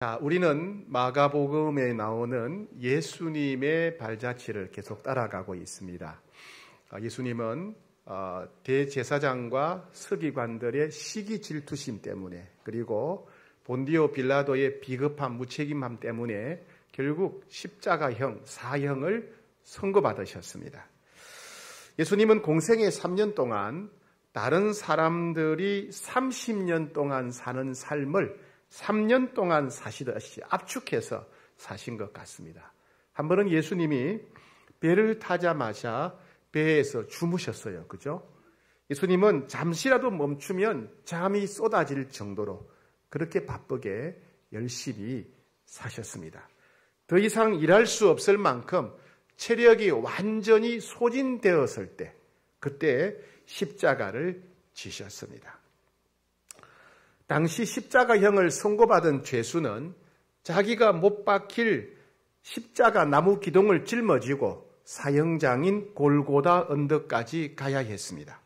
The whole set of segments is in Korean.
자, 우리는 마가복음에 나오는 예수님의 발자취를 계속 따라가고 있습니다. 예수님은 대제사장과 서기관들의 시기 질투심 때문에, 그리고 본디오 빌라도의 비겁한 무책임함 때문에 결국 십자가형, 사형을 선고받으셨습니다. 예수님은 공생의 3년 동안 다른 사람들이 30년 동안 사는 삶을 3년 동안 사시듯이 압축해서 사신 것 같습니다. 한 번은 예수님이 배를 타자마자 배에서 주무셨어요. 그죠? 예수님은 잠시라도 멈추면 잠이 쏟아질 정도로 그렇게 바쁘게 열심히 사셨습니다. 더 이상 일할 수 없을 만큼 체력이 완전히 소진되었을 때, 그때 십자가를 지셨습니다. 당시 십자가형을 선고받은 죄수는 자기가 못 박힐 십자가 나무 기둥을 짊어지고 사형장인 골고다 언덕까지 가야 했습니다.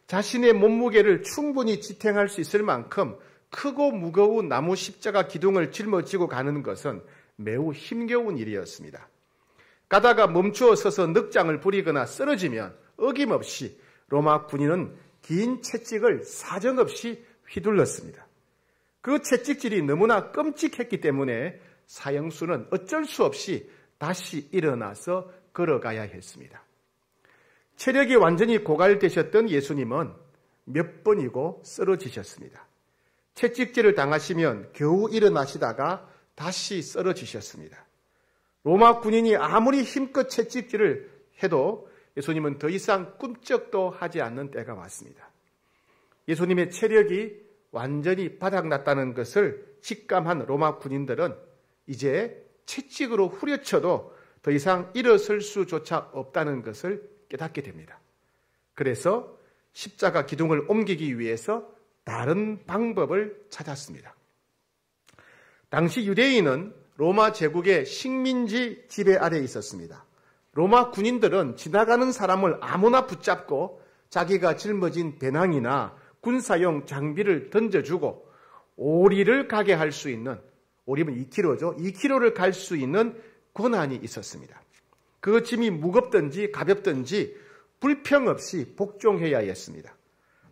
자신의 몸무게를 충분히 지탱할 수 있을 만큼 크고 무거운 나무 십자가 기둥을 짊어지고 가는 것은 매우 힘겨운 일이었습니다. 가다가 멈추어 서서 늑장을 부리거나 쓰러지면 어김없이 로마 군인은 긴 채찍을 사정없이 휘둘렀습니다. 그 채찍질이 너무나 끔찍했기 때문에 사형수는 어쩔 수 없이 다시 일어나서 걸어가야 했습니다. 체력이 완전히 고갈되셨던 예수님은 몇 번이고 쓰러지셨습니다. 채찍질을 당하시면 겨우 일어나시다가 다시 쓰러지셨습니다. 로마 군인이 아무리 힘껏 채찍질을 해도 예수님은 더 이상 꿈쩍도 하지 않는 때가 왔습니다. 예수님의 체력이 완전히 바닥났다는 것을 직감한 로마 군인들은 이제 채찍으로 후려쳐도 더 이상 일어설 수조차 없다는 것을 깨닫게 됩니다. 그래서 십자가 기둥을 옮기기 위해서 다른 방법을 찾았습니다. 당시 유대인은 로마 제국의 식민지 지배 아래에 있었습니다. 로마 군인들은 지나가는 사람을 아무나 붙잡고 자기가 짊어진 배낭이나 군사용 장비를 던져주고 오리를 가게 할 수 있는, 오리면 2kg죠. 2kg를 갈 수 있는 권한이 있었습니다. 그 짐이 무겁든지 가볍든지 불평 없이 복종해야 했습니다.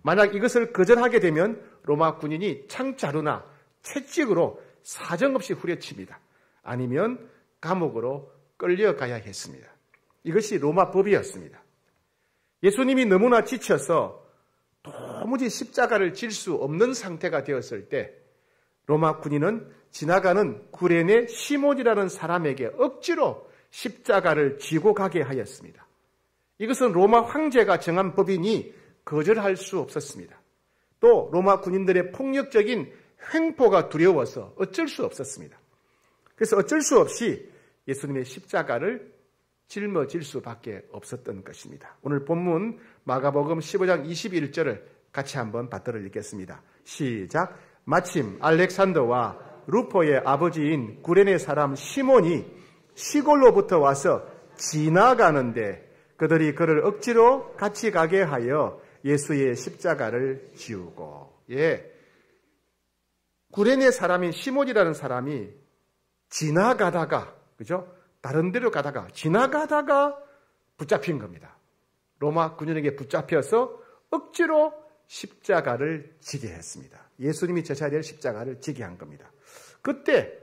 만약 이것을 거절하게 되면 로마 군인이 창자루나 채찍으로 사정없이 후려칩니다. 아니면 감옥으로 끌려가야 했습니다. 이것이 로마 법이었습니다. 예수님이 너무나 지쳐서 도무지 십자가를 질 수 없는 상태가 되었을 때 로마 군인은 지나가는 구레네 시몬이라는 사람에게 억지로 십자가를 지고 가게 하였습니다. 이것은 로마 황제가 정한 법이니 거절할 수 없었습니다. 또 로마 군인들의 폭력적인 횡포가 두려워서 어쩔 수 없었습니다. 그래서 어쩔 수 없이 예수님의 십자가를 짊어질 수밖에 없었던 것입니다. 오늘 본문 마가복음 15장 21절을 같이 한번 받들어 읽겠습니다. 시작. 마침 알렉산더와 루포의 아버지인 구레네 사람 시몬이 시골로부터 와서 지나가는데 그들이 그를 억지로 같이 가게 하여 예수의 십자가를 지우고, 구레네 사람인 시몬이라는 사람이 지나가다가, 그죠? 다른 데로 가다가 지나가다가 붙잡힌 겁니다. 로마 군인에게 붙잡혀서 억지로 십자가를 지게 했습니다. 예수님이 져야 될 십자가를 지게 한 겁니다. 그때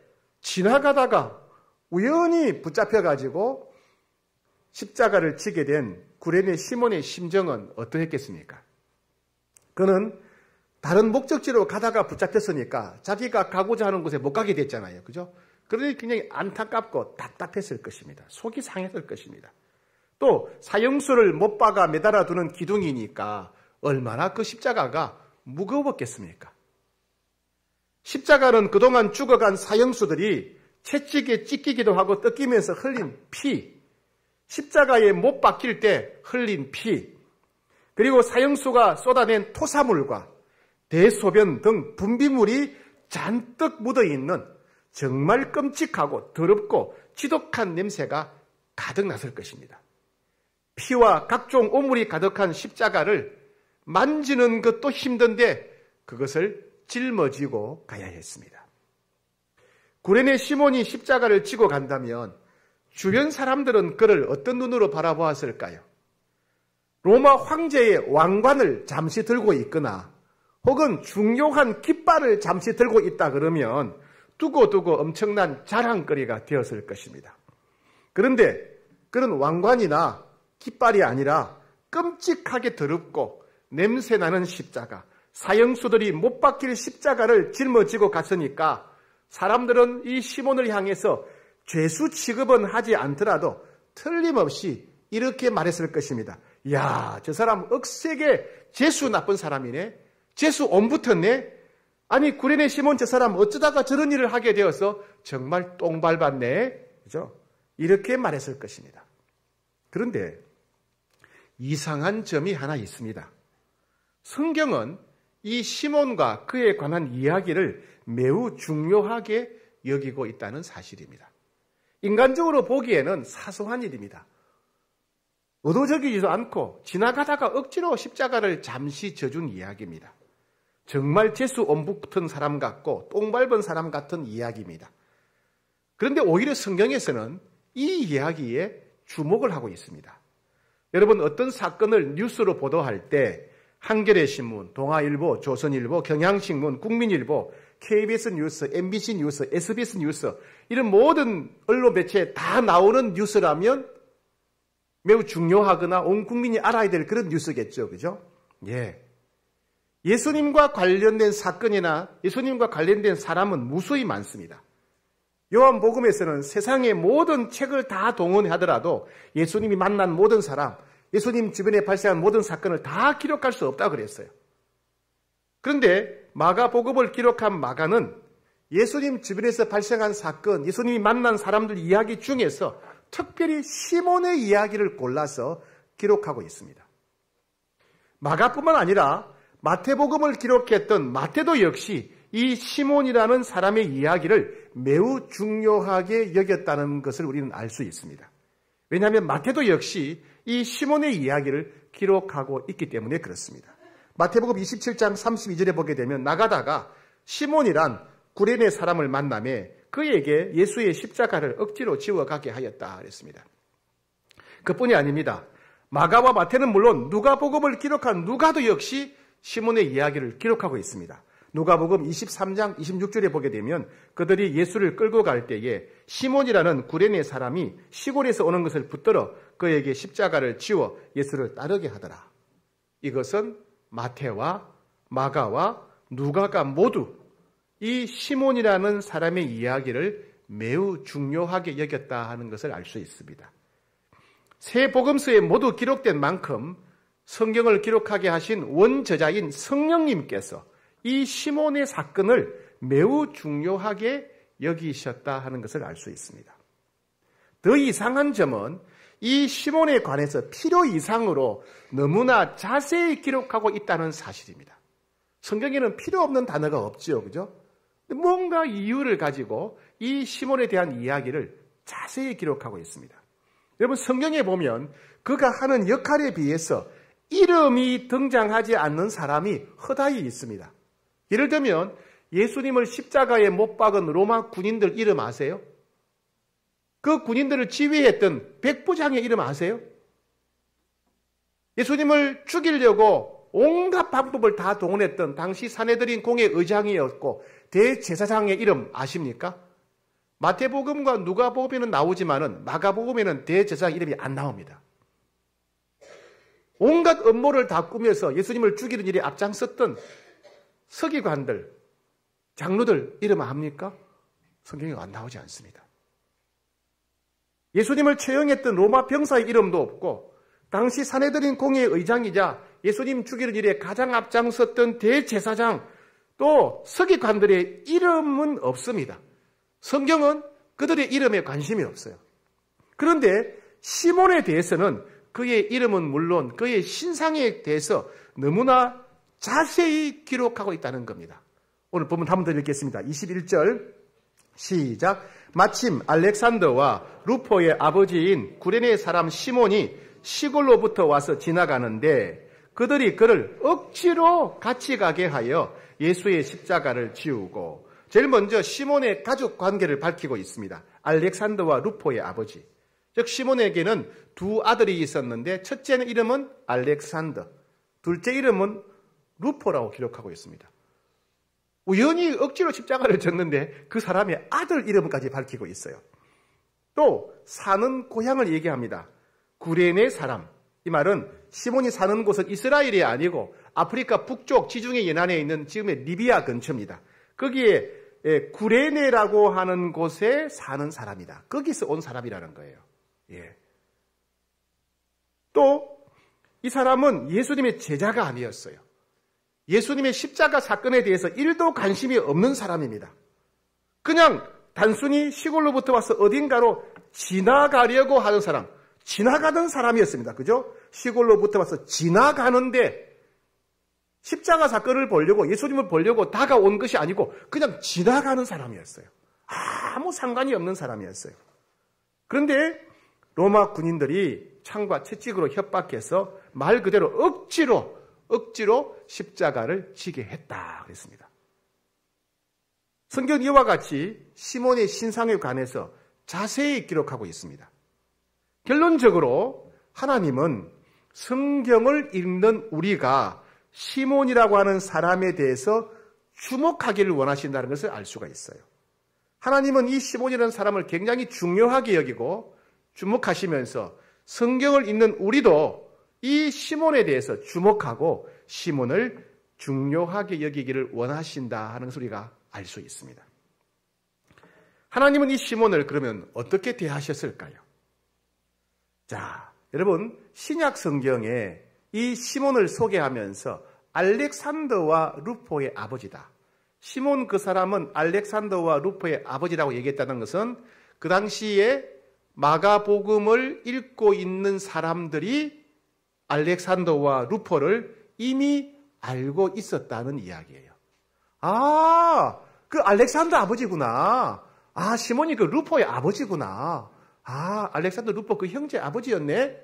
지나가다가 우연히 붙잡혀가지고 십자가를 지게 된 구레네 시몬의 심정은 어떠했겠습니까? 그는 다른 목적지로 가다가 붙잡혔으니까 자기가 가고자 하는 곳에 못 가게 됐잖아요. 그죠? 그러니 굉장히 안타깝고 답답했을 것입니다. 속이 상했을 것입니다. 또 사형수를 못 박아 매달아 두는 기둥이니까 얼마나 그 십자가가 무거웠겠습니까? 십자가는 그동안 죽어간 사형수들이 채찍에 찢기기도 하고 뜯기면서 흘린 피, 십자가에 못 박힐 때 흘린 피, 그리고 사형수가 쏟아낸 토사물과 대소변 등 분비물이 잔뜩 묻어있는 정말 끔찍하고 더럽고 지독한 냄새가 가득 났을 것입니다. 피와 각종 오물이 가득한 십자가를 만지는 것도 힘든데 그것을 짊어지고 가야 했습니다. 구레네 시몬이 십자가를 지고 간다면 주변 사람들은 그를 어떤 눈으로 바라보았을까요? 로마 황제의 왕관을 잠시 들고 있거나 혹은 중요한 깃발을 잠시 들고 있다 그러면 두고두고 엄청난 자랑거리가 되었을 것입니다. 그런데 그런 왕관이나 깃발이 아니라 끔찍하게 더럽고 냄새나는 십자가, 사형수들이 못 박힐 십자가를 짊어지고 갔으니까 사람들은 이 시몬을 향해서 죄수 취급은 하지 않더라도 틀림없이 이렇게 말했을 것입니다. 야, 저 사람 억세게 재수 나쁜 사람이네. 재수 옴붙었네. 아니 구레네 시몬 저 사람 어쩌다가 저런 일을 하게 되어서 정말 똥 밟았네. 그죠? 이렇게 말했을 것입니다. 그런데 이상한 점이 하나 있습니다. 성경은 이 시몬과 그에 관한 이야기를 매우 중요하게 여기고 있다는 사실입니다. 인간적으로 보기에는 사소한 일입니다. 의도적이지도 않고 지나가다가 억지로 십자가를 잠시 져준 이야기입니다. 정말 재수 옴붙은 사람 같고 똥 밟은 사람 같은 이야기입니다. 그런데 오히려 성경에서는 이 이야기에 주목을 하고 있습니다. 여러분 어떤 사건을 뉴스로 보도할 때 한겨레 신문, 동아일보, 조선일보, 경향신문, 국민일보, KBS 뉴스, MBC 뉴스, SBS 뉴스 이런 모든 언론 매체에 다 나오는 뉴스라면 매우 중요하거나 온 국민이 알아야 될 그런 뉴스겠죠. 그죠? 예. 예수님과 관련된 사건이나 예수님과 관련된 사람은 무수히 많습니다. 요한복음에서는 세상의 모든 책을 다 동원하더라도 예수님이 만난 모든 사람, 예수님 주변에 발생한 모든 사건을 다 기록할 수 없다고 그랬어요. 그런데 마가복음을 기록한 마가는 예수님 주변에서 발생한 사건, 예수님이 만난 사람들 이야기 중에서 특별히 시몬의 이야기를 골라서 기록하고 있습니다. 마가뿐만 아니라 마태복음을 기록했던 마태도 역시 이 시몬이라는 사람의 이야기를 매우 중요하게 여겼다는 것을 우리는 알 수 있습니다. 왜냐하면 마태도 역시 이 시몬의 이야기를 기록하고 있기 때문에 그렇습니다. 마태복음 27장 32절에 보게 되면 나가다가 시몬이란 구레네 사람을 만나매 그에게 예수의 십자가를 억지로 지워가게 하였다 그랬습니다. 그뿐이 아닙니다. 마가와 마태는 물론 누가복음을 기록한 누가도 역시 시몬의 이야기를 기록하고 있습니다. 누가복음 23장 26절에 보게 되면 그들이 예수를 끌고 갈 때에 시몬이라는 구레네 사람이 시골에서 오는 것을 붙들어 그에게 십자가를 지워 예수를 따르게 하더라. 이것은 마태와 마가와 누가가 모두 이 시몬이라는 사람의 이야기를 매우 중요하게 여겼다 하는 것을 알 수 있습니다. 세 복음서에 모두 기록된 만큼 성경을 기록하게 하신 원저자인 성령님께서 이 시몬의 사건을 매우 중요하게 여기셨다 하는 것을 알 수 있습니다. 더 이상한 점은 이 시몬에 관해서 필요 이상으로 너무나 자세히 기록하고 있다는 사실입니다. 성경에는 필요 없는 단어가 없죠, 그죠? 뭔가 이유를 가지고 이 시몬에 대한 이야기를 자세히 기록하고 있습니다. 여러분 성경에 보면 그가 하는 역할에 비해서 이름이 등장하지 않는 사람이 허다히 있습니다. 예를 들면 예수님을 십자가에 못 박은 로마 군인들 이름 아세요? 그 군인들을 지휘했던 백부장의 이름 아세요? 예수님을 죽이려고 온갖 방법을 다 동원했던 당시 산헤드린 공의 의장이었고 대제사장의 이름 아십니까? 마태복음과 누가복음에는 나오지만은 마가복음에는 대제사장 이름이 안 나옵니다. 온갖 음모를 다 꾸며서 예수님을 죽이는 일에 앞장섰던 서기관들, 장로들 이름 압니까? 성경에 안 나오지 않습니다. 예수님을 처형했던 로마 병사의 이름도 없고 당시 산헤드린 공의 의장이자 예수님 죽이는 일에 가장 앞장섰던 대제사장 또 서기관들의 이름은 없습니다. 성경은 그들의 이름에 관심이 없어요. 그런데 시몬에 대해서는 그의 이름은 물론 그의 신상에 대해서 너무나 자세히 기록하고 있다는 겁니다. 오늘 본문 한번 더 읽겠습니다. 21절 시작. 마침 알렉산더와 루포의 아버지인 구레네 사람 시몬이 시골로부터 와서 지나가는데 그들이 그를 억지로 같이 가게 하여 예수의 십자가를 지우고 제일 먼저 시몬의 가족 관계를 밝히고 있습니다. 알렉산더와 루포의 아버지. 즉 시몬에게는 두 아들이 있었는데 첫째는 이름은 알렉산더, 둘째 이름은 루포라고 기록하고 있습니다. 우연히 억지로 십자가를 졌는데 그 사람의 아들 이름까지 밝히고 있어요. 또 사는 고향을 얘기합니다. 구레네 사람. 이 말은 시몬이 사는 곳은 이스라엘이 아니고 아프리카 북쪽 지중해 연안에 있는 지금의 리비아 근처입니다. 거기에 구레네라고 하는 곳에 사는 사람이다. 거기서 온 사람이라는 거예요. 예. 또 이 사람은 예수님의 제자가 아니었어요. 예수님의 십자가 사건에 대해서 1도 관심이 없는 사람입니다. 그냥 단순히 시골로부터 와서 어딘가로 지나가려고 하는 사람, 지나가던 사람이었습니다. 그죠? 시골로부터 와서 지나가는데 십자가 사건을 보려고, 예수님을 보려고 다가온 것이 아니고 그냥 지나가는 사람이었어요. 아무 상관이 없는 사람이었어요. 그런데 로마 군인들이 창과 채찍으로 협박해서 말 그대로 억지로 십자가를 지게 했다 그랬습니다. 성경 이와 같이 시몬의 신상에 관해서 자세히 기록하고 있습니다. 결론적으로 하나님은 성경을 읽는 우리가 시몬이라고 하는 사람에 대해서 주목하기를 원하신다는 것을 알 수가 있어요. 하나님은 이 시몬이라는 사람을 굉장히 중요하게 여기고 주목하시면서 성경을 읽는 우리도 이 시몬에 대해서 주목하고 시몬을 중요하게 여기기를 원하신다 하는 것을 우리가 알 수 있습니다. 하나님은 이 시몬을 그러면 어떻게 대하셨을까요? 자, 여러분 신약 성경에 이 시몬을 소개하면서 알렉산더와 루포의 아버지다. 시몬 그 사람은 알렉산더와 루포의 아버지라고 얘기했다는 것은 그 당시에 마가복음을 읽고 있는 사람들이 알렉산더와 루포를 이미 알고 있었다는 이야기예요. 아, 그 알렉산더 아버지구나. 아, 시몬이 그 루포의 아버지구나. 아, 알렉산더 루포 그 형제 아버지였네.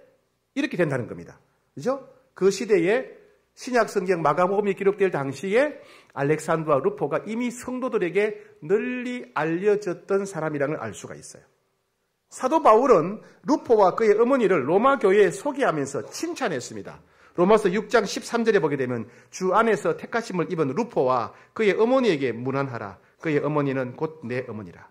이렇게 된다는 겁니다. 그죠? 그 시대에 신약 성경 마가복음이 기록될 당시에 알렉산더와 루포가 이미 성도들에게 널리 알려졌던 사람이라는 걸 알 수가 있어요. 사도 바울은 루포와 그의 어머니를 로마 교회에 소개하면서 칭찬했습니다. 로마서 6장 13절에 보게 되면 주 안에서 택하심을 입은 루포와 그의 어머니에게 문안하라. 그의 어머니는 곧 내 어머니라.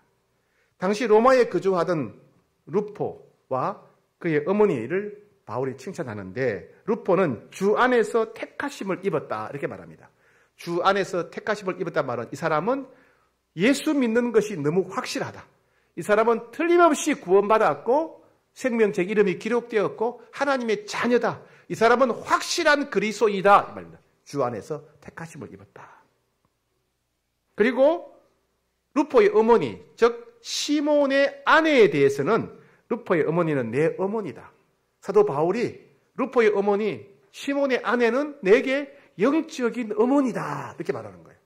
당시 로마에 거주하던 루포와 그의 어머니를 바울이 칭찬하는데 루포는 주 안에서 택하심을 입었다 이렇게 말합니다. 주 안에서 택하심을 입었다 말은 이 사람은 예수 믿는 것이 너무 확실하다. 이 사람은 틀림없이 구원받았고 생명책 이름이 기록되었고 하나님의 자녀다. 이 사람은 확실한 그리스도이다 이 말입니다. 주 안에서 택하심을 입었다. 그리고 루포의 어머니, 즉 시몬의 아내에 대해서는 루포의 어머니는 내 어머니다. 사도 바울이 루포의 어머니 시몬의 아내는 내게 영적인 어머니다 이렇게 말하는 거예요.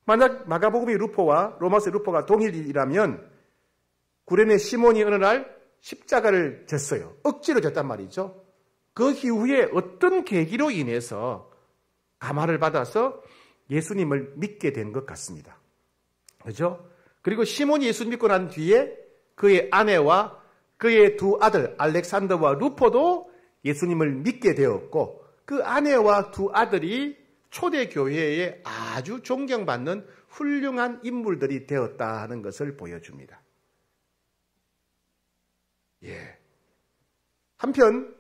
만약 마가복음이 루포와 로마서의 루포가 동일이라면 구레네 시몬이 어느 날 십자가를 졌어요. 억지로 졌단 말이죠. 그 이후에 어떤 계기로 인해서 감화를 받아서 예수님을 믿게 된 것 같습니다. 그렇죠? 그리고 시몬이 예수 믿고 난 뒤에 그의 아내와 그의 두 아들 알렉산더와 루포도 예수님을 믿게 되었고 그 아내와 두 아들이 초대교회에 아주 존경받는 훌륭한 인물들이 되었다 하는 것을 보여줍니다. 예. 한편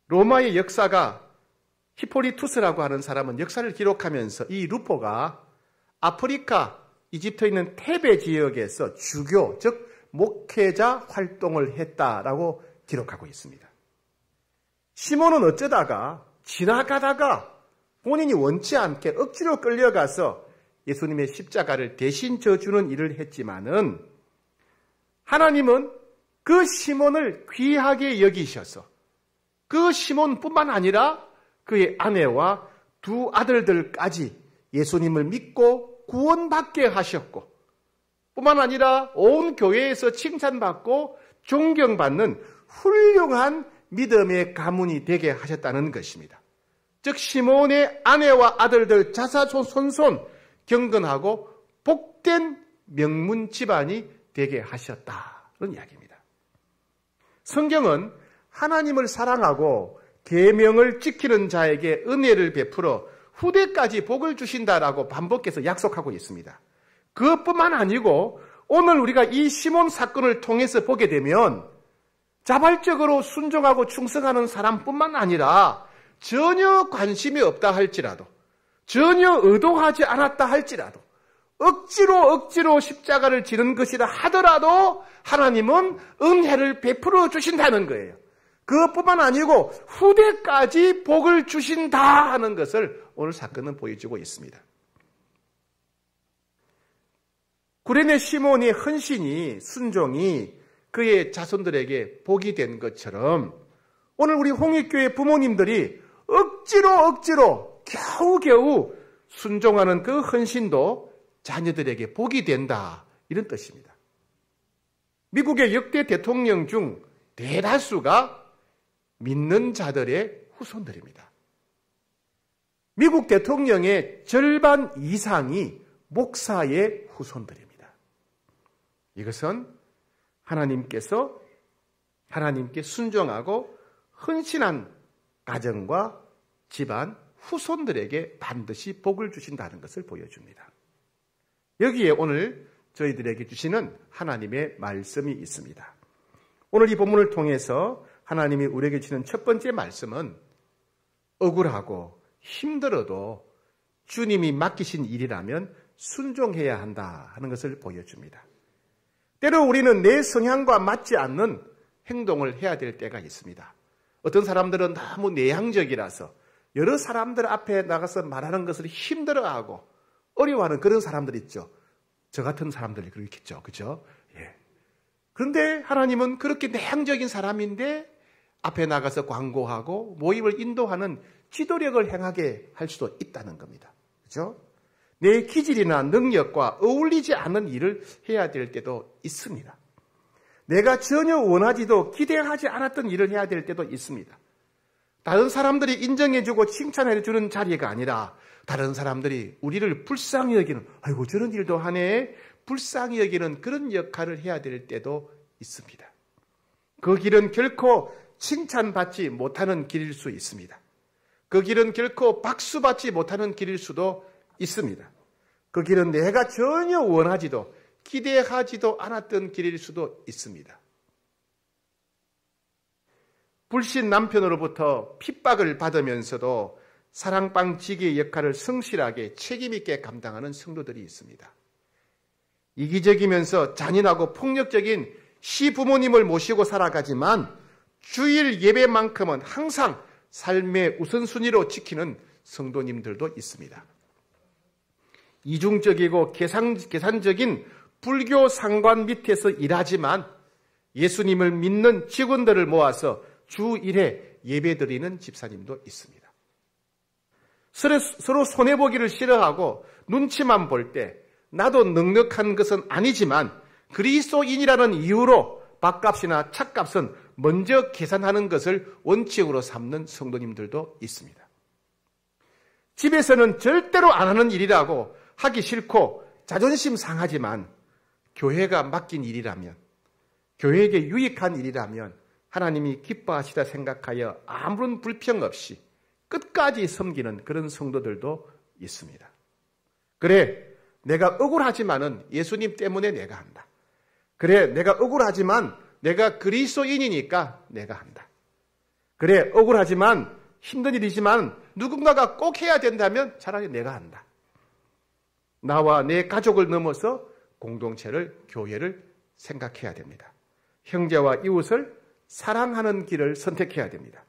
로마의 역사가 히포리투스라고 하는 사람은 역사를 기록하면서 이 루포가 아프리카 이집트에 있는 테베 지역에서 주교, 즉 목회자 활동을 했다라고 기록하고 있습니다. 시몬은 어쩌다가 지나가다가 본인이 원치 않게 억지로 끌려가서 예수님의 십자가를 대신 져주는 일을 했지만은 하나님은 그 시몬을 귀하게 여기셔서 그 시몬뿐만 아니라 그의 아내와 두 아들들까지 예수님을 믿고 구원받게 하셨고 뿐만 아니라 온 교회에서 칭찬받고 존경받는 훌륭한 믿음의 가문이 되게 하셨다는 것입니다. 즉 시몬의 아내와 아들들 자사손손 경건하고 복된 명문 집안이 되게 하셨다는 이야기입니다. 성경은 하나님을 사랑하고 계명을 지키는 자에게 은혜를 베풀어 후대까지 복을 주신다라고 반복해서 약속하고 있습니다. 그것뿐만 아니고 오늘 우리가 이 시몬 사건을 통해서 보게 되면 자발적으로 순종하고 충성하는 사람뿐만 아니라 전혀 관심이 없다 할지라도, 전혀 의도하지 않았다 할지라도, 억지로 십자가를 지는 것이라 하더라도 하나님은 은혜를 베풀어 주신다는 거예요. 그것뿐만 아니고 후대까지 복을 주신다 하는 것을 오늘 사건은 보여주고 있습니다. 구레네 시몬의 헌신이, 순종이 그의 자손들에게 복이 된 것처럼 오늘 우리 홍익교회 부모님들이 억지로 겨우겨우 순종하는 그 헌신도 자녀들에게 복이 된다, 이런 뜻입니다. 미국의 역대 대통령 중 대다수가 믿는 자들의 후손들입니다. 미국 대통령의 절반 이상이 목사의 후손들입니다. 이것은 하나님께 순종하고 헌신한 가정과 집안, 후손들에게 반드시 복을 주신다는 것을 보여줍니다. 여기에 오늘 저희들에게 주시는 하나님의 말씀이 있습니다. 오늘 이 본문을 통해서 하나님이 우리에게 주시는 첫 번째 말씀은 억울하고 힘들어도 주님이 맡기신 일이라면 순종해야 한다 하는 것을 보여줍니다. 때로 우리는 내 성향과 맞지 않는 행동을 해야 될 때가 있습니다. 어떤 사람들은 너무 내향적이라서 여러 사람들 앞에 나가서 말하는 것을 힘들어하고 어려워하는 그런 사람들 있죠. 저 같은 사람들이 그렇겠죠. 그죠? 예. 그런데 하나님은 그렇게 내향적인 사람인데 앞에 나가서 광고하고 모임을 인도하는 지도력을 행하게 할 수도 있다는 겁니다. 그죠? 내 기질이나 능력과 어울리지 않는 일을 해야 될 때도 있습니다. 내가 전혀 원하지도 기대하지 않았던 일을 해야 될 때도 있습니다. 다른 사람들이 인정해주고 칭찬해주는 자리가 아니라 다른 사람들이 우리를 불쌍히 여기는, 아이고 저런 일도 하네, 불쌍히 여기는 그런 역할을 해야 될 때도 있습니다. 그 길은 결코 칭찬받지 못하는 길일 수 있습니다. 그 길은 결코 박수받지 못하는 길일 수도 있습니다. 그 길은 내가 전혀 원하지도 기대하지도 않았던 길일 수도 있습니다. 불신 남편으로부터 핍박을 받으면서도 사랑방지기의 역할을 성실하게 책임있게 감당하는 성도들이 있습니다. 이기적이면서 잔인하고 폭력적인 시부모님을 모시고 살아가지만 주일 예배만큼은 항상 삶의 우선순위로 지키는 성도님들도 있습니다. 이중적이고 계산적인 불교 상관 밑에서 일하지만 예수님을 믿는 직원들을 모아서 주 1회 예배드리는 집사님도 있습니다. 서로 손해보기를 싫어하고 눈치만 볼 때 나도 넉넉한 것은 아니지만 그리스도인이라는 이유로 밥값이나 차값은 먼저 계산하는 것을 원칙으로 삼는 성도님들도 있습니다. 집에서는 절대로 안 하는 일이라고 하기 싫고 자존심 상하지만 교회가 맡긴 일이라면, 교회에게 유익한 일이라면 하나님이 기뻐하시다 생각하여 아무런 불평 없이 끝까지 섬기는 그런 성도들도 있습니다. 그래, 내가 억울하지만은 예수님 때문에 내가 한다. 그래, 내가 억울하지만 내가 그리스도인이니까 내가 한다. 그래, 억울하지만 힘든 일이지만 누군가가 꼭 해야 된다면 차라리 내가 한다. 나와 내 가족을 넘어서 공동체를, 교회를 생각해야 됩니다. 형제와 이웃을 사랑하는 길을 선택해야 됩니다.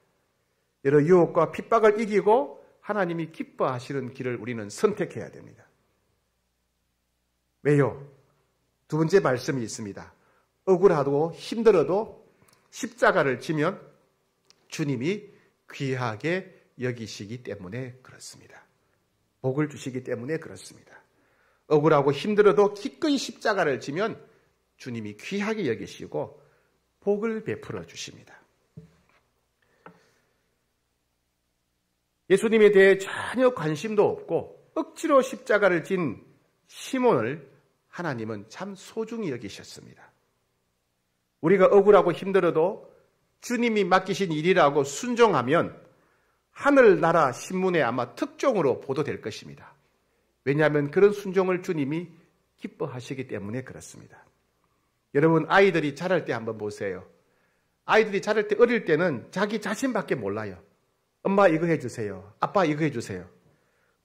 여러 유혹과 핍박을 이기고 하나님이 기뻐하시는 길을 우리는 선택해야 됩니다. 왜요? 두 번째 말씀이 있습니다. 억울하고 힘들어도 십자가를 지면 주님이 귀하게 여기시기 때문에 그렇습니다. 복을 주시기 때문에 그렇습니다. 억울하고 힘들어도 기꺼이 십자가를 지면 주님이 귀하게 여기시고 복을 베풀어 주십니다. 예수님에 대해 전혀 관심도 없고 억지로 십자가를 진 시몬을 하나님은 참 소중히 여기셨습니다. 우리가 억울하고 힘들어도 주님이 맡기신 일이라고 순종하면 하늘나라 신문에 아마 특종으로 보도될 것입니다. 왜냐하면 그런 순종을 주님이 기뻐하시기 때문에 그렇습니다. 여러분, 아이들이 자랄 때 한번 보세요. 아이들이 자랄 때, 어릴 때는 자기 자신밖에 몰라요. 엄마 이거 해주세요. 아빠 이거 해주세요.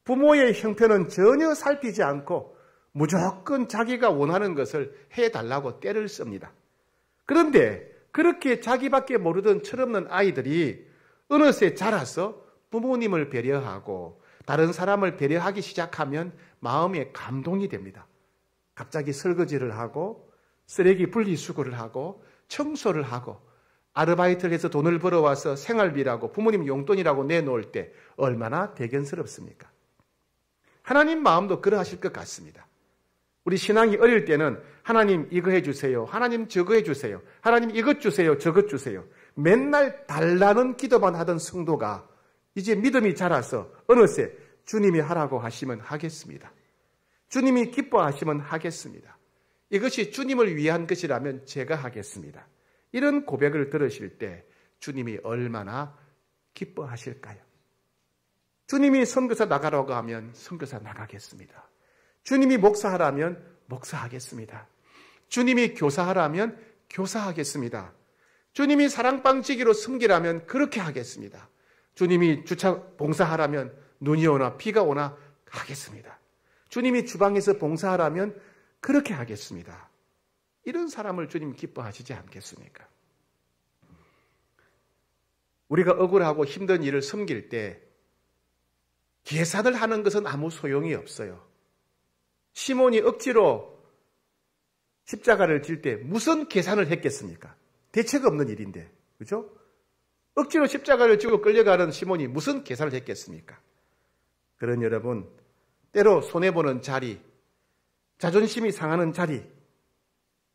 부모의 형편은 전혀 살피지 않고 무조건 자기가 원하는 것을 해달라고 떼를 씁니다. 그런데 그렇게 자기밖에 모르던 철없는 아이들이 어느새 자라서 부모님을 배려하고 다른 사람을 배려하기 시작하면 마음에 감동이 됩니다. 갑자기 설거지를 하고 쓰레기 분리수거를 하고 청소를 하고 아르바이트를 해서 돈을 벌어와서 생활비라고 부모님 용돈이라고 내놓을 때 얼마나 대견스럽습니까? 하나님 마음도 그러하실 것 같습니다. 우리 신앙이 어릴 때는 하나님 이거 해주세요. 하나님 저거 해주세요. 하나님 이것 주세요. 저것 주세요. 맨날 달라는 기도만 하던 성도가 이제 믿음이 자라서 어느새 주님이 하라고 하시면 하겠습니다. 주님이 기뻐하시면 하겠습니다. 이것이 주님을 위한 것이라면 제가 하겠습니다. 이런 고백을 들으실 때 주님이 얼마나 기뻐하실까요? 주님이 선교사 나가라고 하면 선교사 나가겠습니다. 주님이 목사하라면 목사하겠습니다. 주님이 교사하라면 교사하겠습니다. 주님이 사랑방지기로 섬기라면 그렇게 하겠습니다. 주님이 주차 봉사하라면 눈이 오나 비가 오나 하겠습니다. 주님이 주방에서 봉사하라면 그렇게 하겠습니다. 이런 사람을 주님 기뻐하시지 않겠습니까? 우리가 억울하고 힘든 일을 섬길 때 계산을 하는 것은 아무 소용이 없어요. 시몬이 억지로 십자가를 질 때 무슨 계산을 했겠습니까? 대책 없는 일인데, 그죠? 억지로 십자가를 지고 끌려가는 시몬이 무슨 계산을 했겠습니까? 그런 여러분, 때로 손해보는 자리, 자존심이 상하는 자리,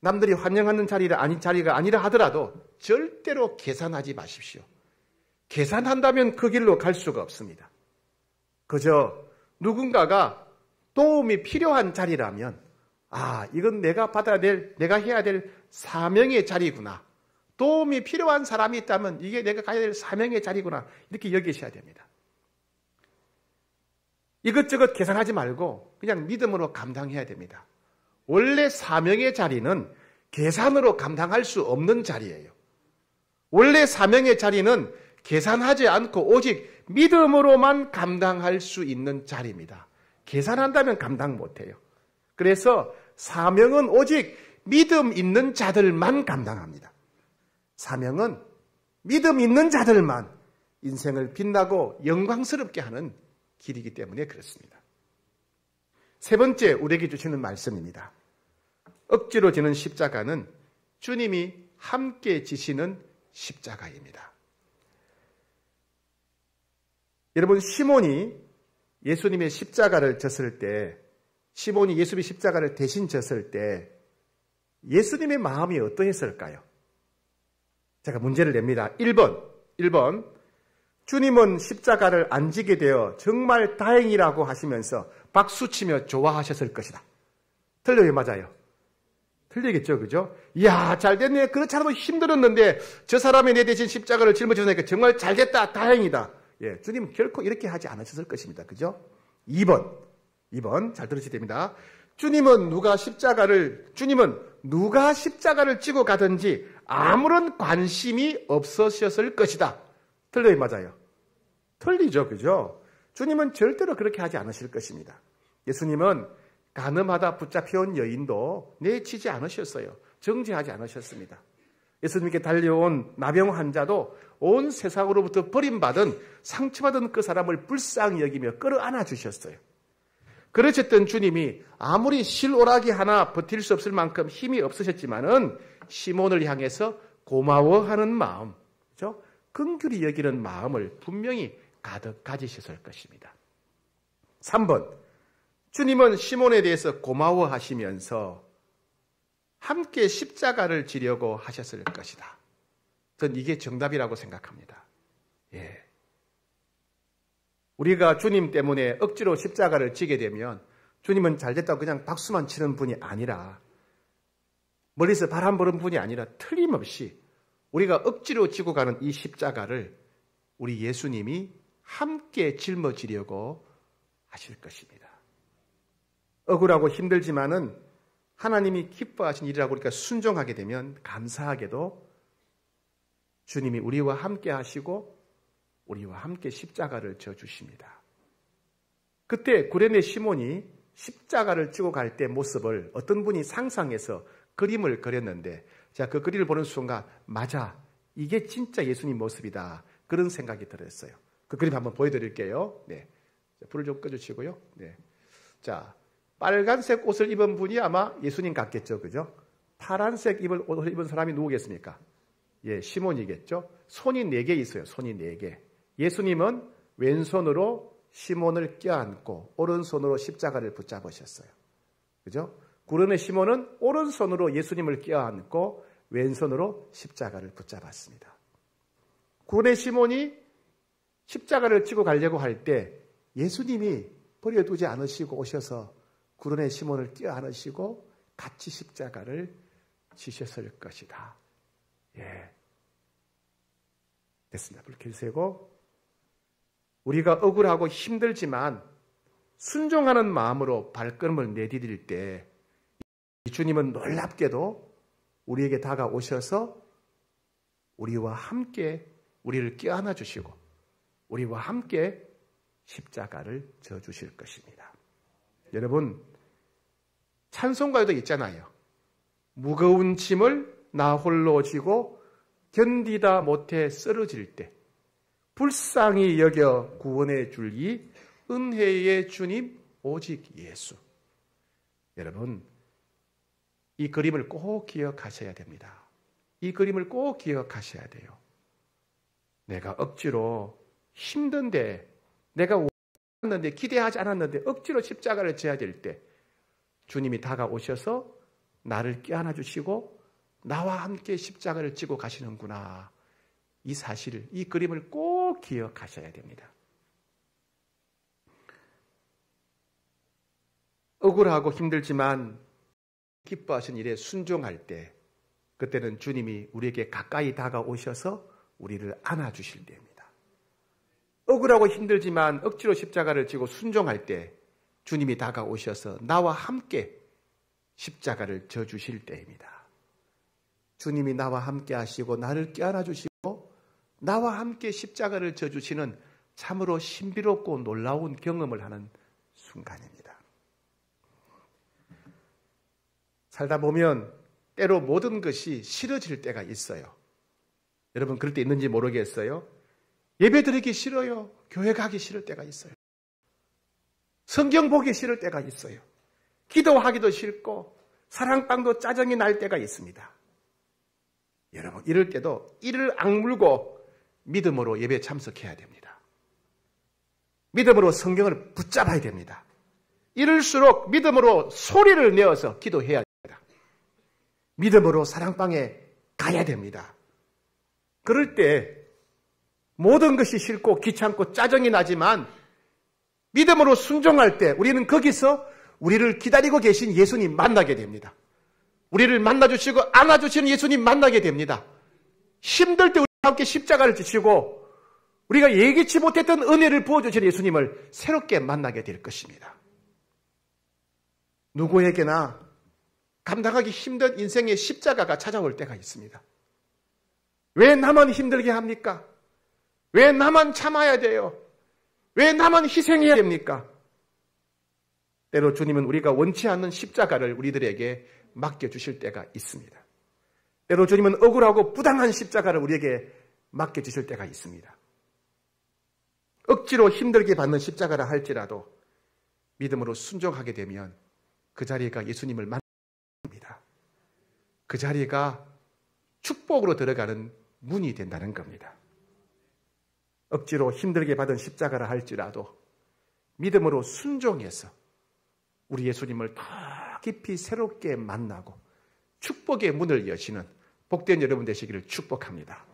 남들이 환영하는 자리가 아니라 하더라도 절대로 계산하지 마십시오. 계산한다면 그 길로 갈 수가 없습니다. 그저 누군가가 도움이 필요한 자리라면, 이건 내가 해야 될 사명의 자리구나. 도움이 필요한 사람이 있다면 이게 내가 가야 될 사명의 자리구나. 이렇게 여기셔야 됩니다. 이것저것 계산하지 말고 그냥 믿음으로 감당해야 됩니다. 원래 사명의 자리는 계산으로 감당할 수 없는 자리예요. 원래 사명의 자리는 계산하지 않고 오직 믿음으로만 감당할 수 있는 자리입니다. 계산한다면 감당 못해요. 그래서 사명은 오직 믿음 있는 자들만 감당합니다. 사명은 믿음 있는 자들만 인생을 빛나고 영광스럽게 하는 길이기 때문에 그렇습니다. 세 번째 우리에게 주시는 말씀입니다. 억지로 지는 십자가는 주님이 함께 지시는 십자가입니다. 여러분, 시몬이 예수님의 십자가를 졌을 때, 시몬이 예수님의 십자가를 대신 졌을 때 예수님의 마음이 어떠했을까요? 제가 문제를 냅니다. 1번 주님은 십자가를 안 지게 되어 정말 다행이라고 하시면서 박수치며 좋아하셨을 것이다. 틀려요, 맞아요? 틀리겠죠, 그죠? 이야, 잘됐네. 그렇지 않으면 힘들었는데 저 사람이 내 대신 십자가를 짊어지니까 정말 잘됐다, 다행이다. 예, 주님 결코 이렇게 하지 않으셨을 것입니다. 그죠? 2번 잘 들으셔야 됩니다. 주님은 누가 십자가를 지고 가든지 아무런 관심이 없으셨을 것이다. 틀려요, 맞아요? 틀리죠, 그죠? 주님은 절대로 그렇게 하지 않으실 것입니다. 예수님은 가늠하다 붙잡혀온 여인도 내치지 않으셨어요. 정죄하지 않으셨습니다. 예수님께 달려온 나병 환자도 온 세상으로부터 버림받은 상처받은 그 사람을 불쌍히 여기며 끌어안아 주셨어요. 그러셨던 주님이 아무리 실오라기 하나 버틸 수 없을 만큼 힘이 없으셨지만은 시몬을 향해서 고마워하는 마음, 그렇죠? 긍휼히 여기는 마음을 분명히 가득 가지셨을 것입니다. 3번, 주님은 시몬에 대해서 고마워하시면서 함께 십자가를 지려고 하셨을 것이다. 전 이게 정답이라고 생각합니다. 우리가 주님 때문에 억지로 십자가를 지게 되면 주님은 잘됐다고 그냥 박수만 치는 분이 아니라, 멀리서 바람 부는 분이 아니라 틀림없이 우리가 억지로 지고 가는 이 십자가를 우리 예수님이 함께 짊어지려고 하실 것입니다. 억울하고 힘들지만은 하나님이 기뻐하신 일이라고 우리가 순종하게 되면 감사하게도 주님이 우리와 함께 하시고 우리와 함께 십자가를 져 주십니다. 그때 구레네 시몬이 십자가를 지고 갈 때 모습을 어떤 분이 상상해서 그림을 그렸는데, 제가 그 그림을 보는 순간 맞아, 이게 진짜 예수님 모습이다, 그런 생각이 들었어요. 그 그림 한번 보여드릴게요. 네, 불을 좀 꺼주시고요. 네, 자, 빨간색 옷을 입은 분이 아마 예수님 같겠죠, 그죠? 파란색 옷을 입은 사람이 누구겠습니까? 예, 시몬이겠죠. 손이 4개 있어요. 손이 4개. 예수님은 왼손으로 시몬을 껴안고 오른손으로 십자가를 붙잡으셨어요. 그죠? 구레네 시몬은 오른손으로 예수님을 껴안고 왼손으로 십자가를 붙잡았습니다. 구레네 시몬이 십자가를 지고 가려고 할 때 예수님이 버려두지 않으시고 오셔서 구레네 시몬을 껴안으시고 같이 십자가를 지셨을 것이다. 예, 됐습니다. 불 켜주세요. 우리가 억울하고 힘들지만 순종하는 마음으로 발걸음을 내디딜 때 주님은 놀랍게도 우리에게 다가오셔서 우리와 함께 우리를 껴안아 주시고 우리와 함께 십자가를 져 주실 것입니다. 여러분, 찬송가에도 있잖아요. 무거운 짐을 나 홀로 지고 견디다 못해 쓰러질 때 불쌍히 여겨 구원해 줄이 은혜의 주님 오직 예수. 여러분, 이 그림을 꼭 기억하셔야 됩니다. 이 그림을 꼭 기억하셔야 돼요. 내가 억지로 힘든데, 내가 원했는데, 기대하지 않았는데 억지로 십자가를 져야 될 때 주님이 다가오셔서 나를 껴안아 주시고 나와 함께 십자가를 지고 가시는구나. 이 사실을, 이 그림을 꼭 기억하셔야 됩니다. 억울하고 힘들지만 기뻐하신 일에 순종할 때, 그때는 주님이 우리에게 가까이 다가오셔서 우리를 안아주실 때입니다. 억울하고 힘들지만 억지로 십자가를 지고 순종할 때 주님이 다가오셔서 나와 함께 십자가를 져주실 때입니다. 주님이 나와 함께 하시고 나를 껴안아주시고 나와 함께 십자가를 져주시는 참으로 신비롭고 놀라운 경험을 하는 순간입니다. 살다 보면 때로 모든 것이 싫어질 때가 있어요. 여러분, 그럴 때 있는지 모르겠어요. 예배 드리기 싫어요. 교회 가기 싫을 때가 있어요. 성경 보기 싫을 때가 있어요. 기도하기도 싫고 사랑방도 짜증이 날 때가 있습니다. 여러분, 이럴 때도 이를 악물고 믿음으로 예배에 참석해야 됩니다. 믿음으로 성경을 붙잡아야 됩니다. 이럴수록 믿음으로 소리를 내어서 기도해야 됩니다. 믿음으로 사랑방에 가야 됩니다. 그럴 때 모든 것이 싫고 귀찮고 짜증이 나지만 믿음으로 순종할 때 우리는 거기서 우리를 기다리고 계신 예수님 만나게 됩니다. 우리를 만나주시고 안아주시는 예수님 만나게 됩니다. 힘들 때 우리와 함께 십자가를 지시고 우리가 예기치 못했던 은혜를 부어주시는 예수님을 새롭게 만나게 될 것입니다. 누구에게나 감당하기 힘든 인생의 십자가가 찾아올 때가 있습니다. 왜 나만 힘들게 합니까? 왜 나만 참아야 돼요? 왜 나만 희생해야 됩니까? 때로 주님은 우리가 원치 않는 십자가를 우리들에게 맡겨주실 때가 있습니다. 때로 주님은 억울하고 부당한 십자가를 우리에게 맡겨주실 때가 있습니다. 억지로 힘들게 받는 십자가라 할지라도 믿음으로 순종하게 되면 그 자리가 예수님을 만납니다. 그 자리가 축복으로 들어가는 문이 된다는 겁니다. 억지로 힘들게 받은 십자가라 할지라도 믿음으로 순종해서 우리 예수님을 더 깊이 새롭게 만나고 축복의 문을 여시는 복된 여러분 되시기를 축복합니다.